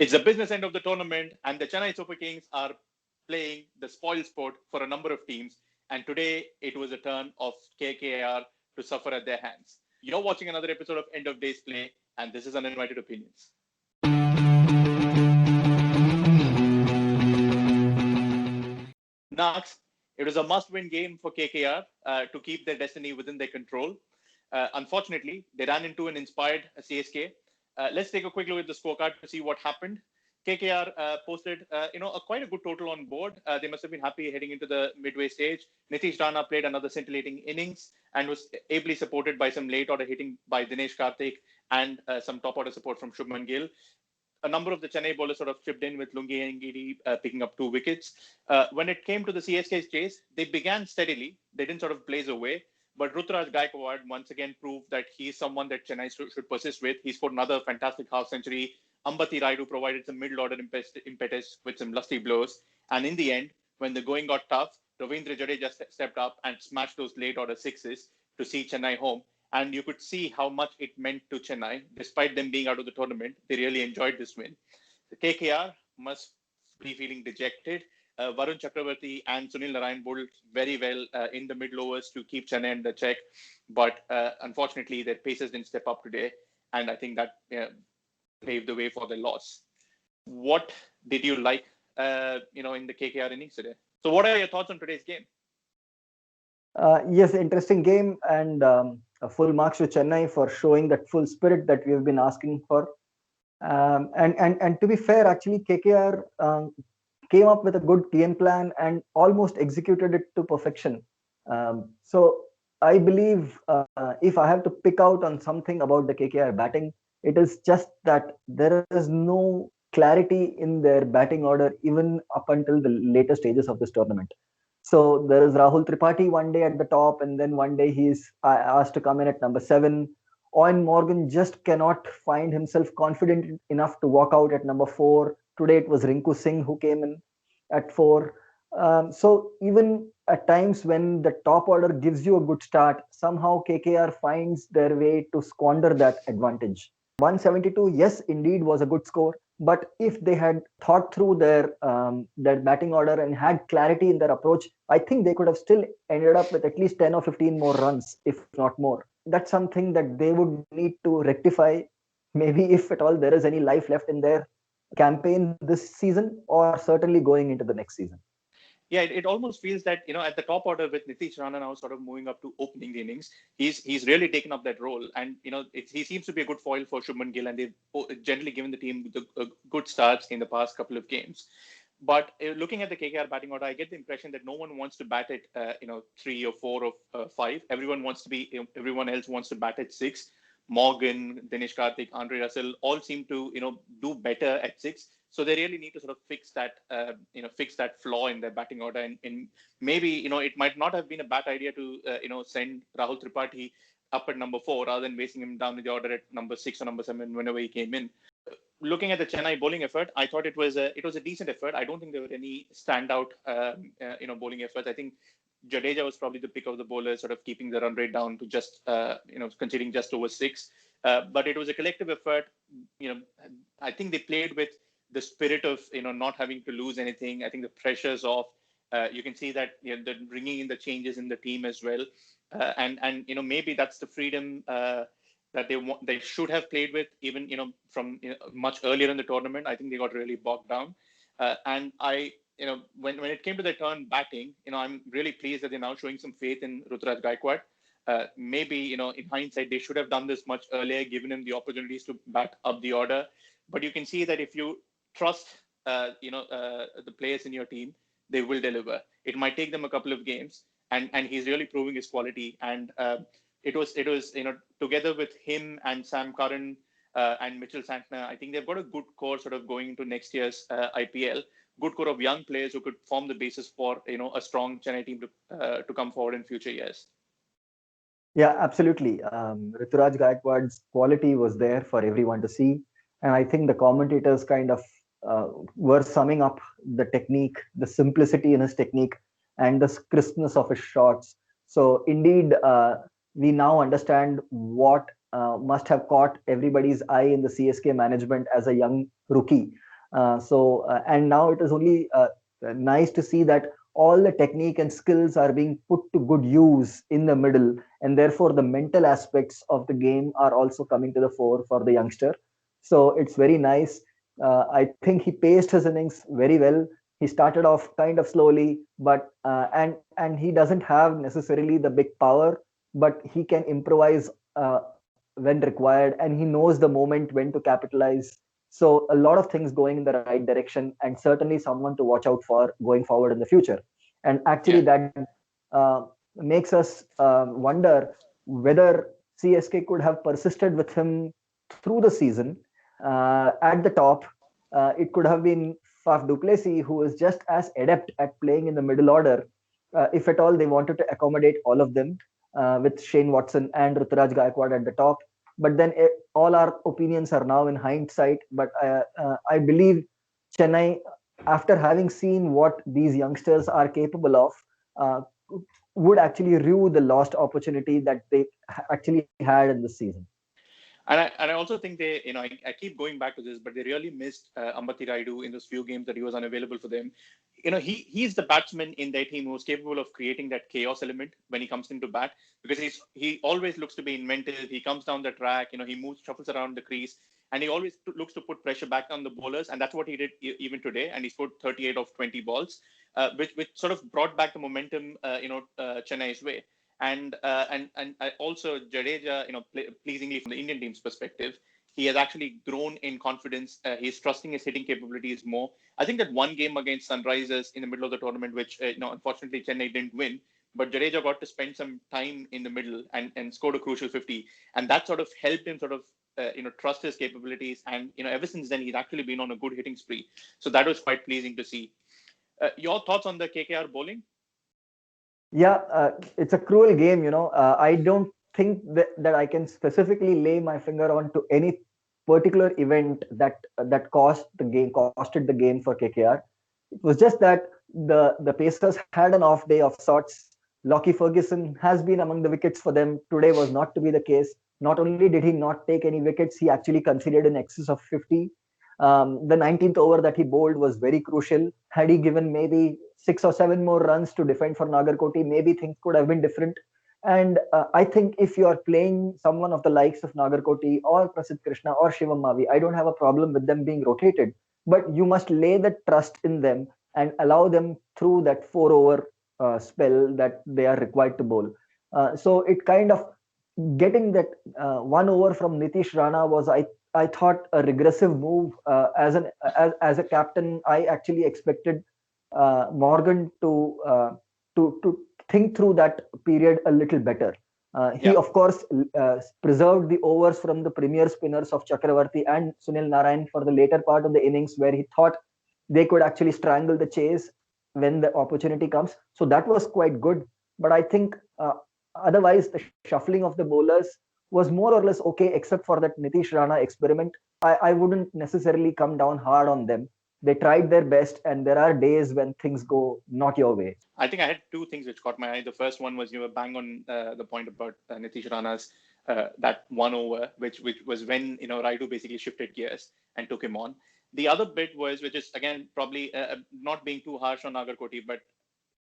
It's the business end of the tournament, and the Chennai Super Kings are playing the spoil sport for a number of teams. And today it was a turn of KKR to suffer at their hands. You're watching another episode of End of Days Play, and this is Uninvited Opinions. Next, it was a must-win game for KKR to keep their destiny within their control. Unfortunately, they ran into an inspired CSK. Let's take a quick look at the scorecard to see what happened. KKR posted, quite a good total on board. They must have been happy heading into the midway stage. Nitish Rana played another scintillating innings and was ably supported by some late order hitting by Dinesh Karthik and some top order support from Shubman Gill. A number of the Chennai bowlers sort of chipped in with Lungi and Giri picking up 2 wickets. When it came to the CSK's chase, they began steadily. They didn't sort of blaze away. But Ruturaj Gaikwad once again proved that he's someone that Chennai should persist with. He scored another fantastic half century. Ambati Raidu provided some middle order impetus with some lusty blows. And in the end, when the going got tough, Ravindra Jadeja stepped up and smashed those late order sixes to see Chennai home. And you could see how much it meant to Chennai. Despite them being out of the tournament, they really enjoyed this win. The KKR must be feeling dejected. Varun Chakravarti and Sunil Narayan bowled very well in the middle overs to keep Chennai in the check. But unfortunately, their pacers didn't step up today. And I think that paved the way for their loss. What did you like, in the KKR innings today? So what are your thoughts on today's game? Yes, interesting game, and full marks to Chennai for showing that full spirit that we have been asking for. And to be fair, actually, KKR came up with a good game plan and almost executed it to perfection. So I believe if I have to pick out on something about the KKR batting, it is just that there is no clarity in their batting order even up until the later stages of this tournament. So there is Rahul Tripathi one day at the top, and then one day he's asked to come in at number 7. Owen Morgan just cannot find himself confident enough to walk out at number 4. Today it was Rinku Singh who came in at 4. So even at times when the top order gives you a good start, somehow KKR finds their way to squander that advantage. 172, yes, indeed was a good score. But if they had thought through their batting order and had clarity in their approach, I think they could have still ended up with at least 10 or 15 more runs, if not more. That's something that they would need to rectify, maybe if at all there is any life left in their campaign this season, or certainly going into the next season. Yeah, it almost feels that, at the top order with Nitish Rana now sort of moving up to opening the innings, he's really taken up that role. And, he seems to be a good foil for Shubman Gill, and they've generally given the team good starts in the past couple of games. But looking at the KKR batting order, I get the impression that no one wants to bat at, 3 or 4 or 5. Everyone else wants to bat at 6. Morgan, Dinesh Karthik, Andre Russell all seem to, do better at 6. So they really need to sort of fix that flaw in their batting order. And maybe, it might not have been a bad idea to, send Rahul Tripathi up at number 4 rather than wasting him down in the order at number 6 or number 7 whenever he came in. Looking at the Chennai bowling effort, I thought it was a decent effort. I don't think there were any standout, bowling efforts. I think Jadeja was probably the pick of the bowlers, sort of keeping the run rate down to just, conceding just over 6. But it was a collective effort. I think they played with the spirit of, not having to lose anything. I think the pressures off. You can see that the bringing in the changes in the team as well, and maybe that's the freedom that they should have played with even from much earlier in the tournament. I think they got really bogged down, and I when it came to their turn batting, I'm really pleased that they're now showing some faith in Ruturaj Gaikwad. Maybe in hindsight they should have done this much earlier, given him the opportunities to bat up the order. But you can see that if you trust the players in your team, they will deliver. It might take them a couple of games, and he's really proving his quality. And it was together with him and Sam Curran and Mitchell Santner, I think they've got a good core sort of going into next year's IPL. Good core of young players who could form the basis for a strong Chennai team to come forward in future years. Yeah, absolutely. Rituraj Gaikwad's quality was there for everyone to see, and I think the commentators kind of were summing up the technique, the simplicity in his technique, and the crispness of his shots. So indeed, we now understand what must have caught everybody's eye in the CSK management as a young rookie. And now it is only nice to see that all the technique and skills are being put to good use in the middle, and therefore the mental aspects of the game are also coming to the fore for the youngster. So it's very nice. I think he paced his innings very well. He started off kind of slowly, but and he doesn't have necessarily the big power, but he can improvise when required, and he knows the moment when to capitalize. So a lot of things going in the right direction, and certainly someone to watch out for going forward in the future. And actually, Yeah. that makes us wonder whether CSK could have persisted with him through the season. At the top, it could have been Faf du Plessis, who is just as adept at playing in the middle order, if at all they wanted to accommodate all of them, with Shane Watson and Ruturaj Gaikwad at the top. But then all our opinions are now in hindsight. But I believe Chennai, after having seen what these youngsters are capable of, uh, would actually rue the lost opportunity that they actually had in this season. And I also think they, I keep going back to this, but they really missed Ambati Raidu in those few games that he was unavailable for them. He's the batsman in their team who's capable of creating that chaos element when he comes into bat, because he always looks to be inventive. He comes down the track, he moves, shuffles around the crease, and he always looks to put pressure back on the bowlers, and that's what he did even today. And he scored 38 of 20 balls, which sort of brought back the momentum, Chennai's way. And also Jadeja, pleasingly from the Indian team's perspective, he has actually grown in confidence. He's trusting his hitting capabilities more. I think that one game against Sunrisers in the middle of the tournament, which unfortunately Chennai didn't win, but Jadeja got to spend some time in the middle and scored a crucial 50, and that sort of helped him sort of trust his capabilities. And ever since then he's actually been on a good hitting spree. So that was quite pleasing to see. Your thoughts on the KKR bowling? Yeah, it's a cruel game. I don't think that I can specifically lay my finger on to any particular event that costed the game for KKR. It was just that the Pacers had an off day of sorts. Lockie Ferguson has been among the wickets for them. Today was not to be the case. Not only did he not take any wickets, he actually conceded in excess of 50. The 19th over that he bowled was very crucial. Had he given maybe 6 or 7 more runs to defend for Nagarkoti, maybe things could have been different. And I think if you are playing someone of the likes of Nagarkoti or Prasidh Krishna or Shivam Mavi, I don't have a problem with them being rotated. But you must lay the trust in them and allow them through that 4 over spell that they are required to bowl. So it kind of getting that 1 over from Nitish Rana was, I thought, a regressive move. As a captain, I actually expected Morgan to think through that period a little better. He Yeah. of course preserved the overs from the premier spinners of Chakravarti and Sunil Narayan for the later part of the innings, where he thought they could actually strangle the chase when the opportunity comes. So that was quite good. But I think otherwise the shuffling of the bowlers was more or less okay, except for that Nitish Rana experiment. I wouldn't necessarily come down hard on them. They tried their best, and there are days when things go not your way. I think I had two things which caught my eye. The first one was you were bang on the point about Nitish Rana's that 1 over, which was when Raidu basically shifted gears and took him on. The other bit was, which is again probably not being too harsh on Nagarkoti, but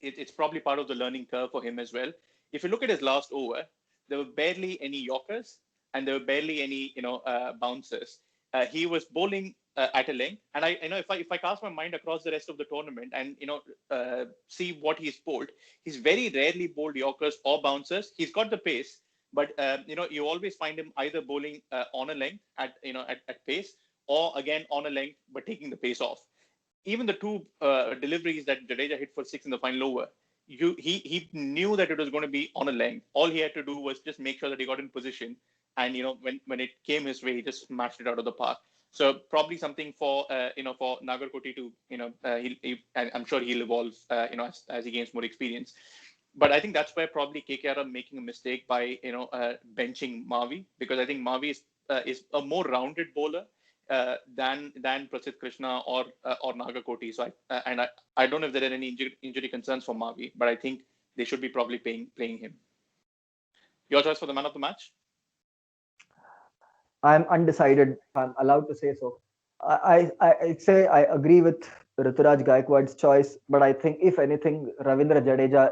it's probably part of the learning curve for him as well. If you look at his last over, there were barely any Yorkers and there were barely any bouncers. He was bowling at a length, and if I cast my mind across the rest of the tournament and see what he's bowled, he's very rarely bowled Yorkers or bouncers. He's got the pace, but you always find him either bowling on a length at pace, or again on a length but taking the pace off. Even the two deliveries that Jadeja hit for six in the final over, he knew that it was going to be on a length. All he had to do was just make sure that he got in position, and when it came his way, he just smashed it out of the park. So probably something for for Nagarkoti to I'm sure he'll evolve as he gains more experience. But I think that's where probably KKR are making a mistake by benching Mavi, because I think Mavi is a more rounded bowler than Prasidh Krishna or Nagarkoti. So I don't know if there are any injury concerns for Mavi, but I think they should be probably playing him. Your choice for the man of the match? I'm undecided, if I'm allowed to say so. I'd say I agree with Rituraj Gaikwad's choice, but I think if anything, Ravindra Jadeja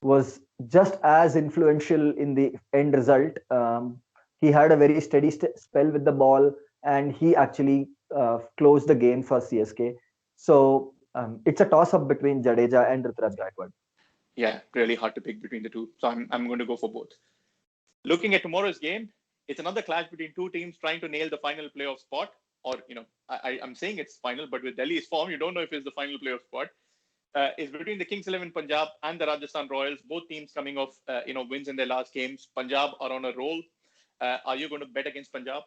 was just as influential in the end result. He had a very steady spell with the ball, and he actually closed the game for CSK. So it's a toss-up between Jadeja and Rituraj Gaikwad. Yeah, really hard to pick between the two. So I'm going to go for both. Looking at tomorrow's game, it's another clash between two teams trying to nail the final playoff spot. Or, I'm saying it's final, but with Delhi's form, you don't know if it's the final playoff spot. Is between the Kings 11 Punjab and the Rajasthan Royals. Both teams coming off, wins in their last games. Punjab are on a roll. Are you going to bet against Punjab?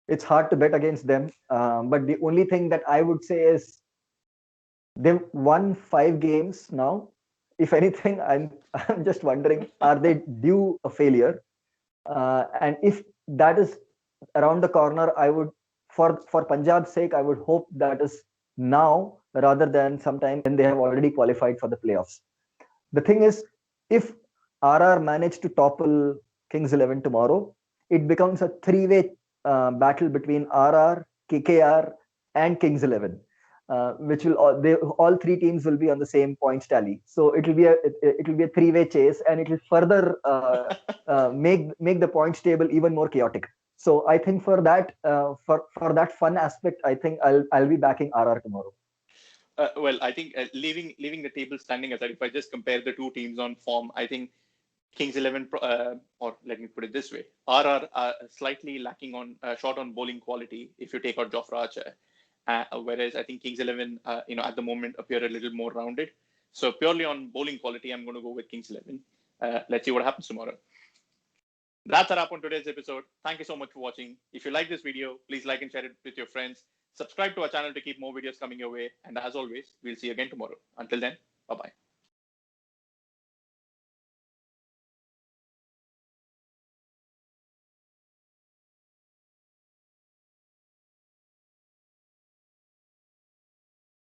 It's hard to bet against them, but the only thing that I would say is they've won 5 games now. If anything, I'm just wondering, are they due a failure? And if that is around the corner, I would, for Punjab's sake, I would hope that is now rather than sometime when they have already qualified for the playoffs. The thing is, if RR manage to topple Kings 11 tomorrow, it becomes a three-way battle between RR, KKR, and Kings 11. Which will all three teams will be on the same points tally. So it will be a three-way chase, and it will further make the points table even more chaotic. So I think for that for that fun aspect, I think I'll be backing RR tomorrow. Well, I think leaving the table standing aside, if I just compare the two teams on form, I think Kings 11, or let me put it this way, RR are slightly lacking on short on bowling quality if you take out Jofra Archer. Whereas I think Kings 11, at the moment appear a little more rounded. So purely on bowling quality, I'm going to go with Kings 11. Let's see what happens tomorrow. That's a wrap on today's episode. Thank you so much for watching. If you like this video, please like and share it with your friends. Subscribe to our channel to keep more videos coming your way. And as always, we'll see you again tomorrow. Until then, bye-bye.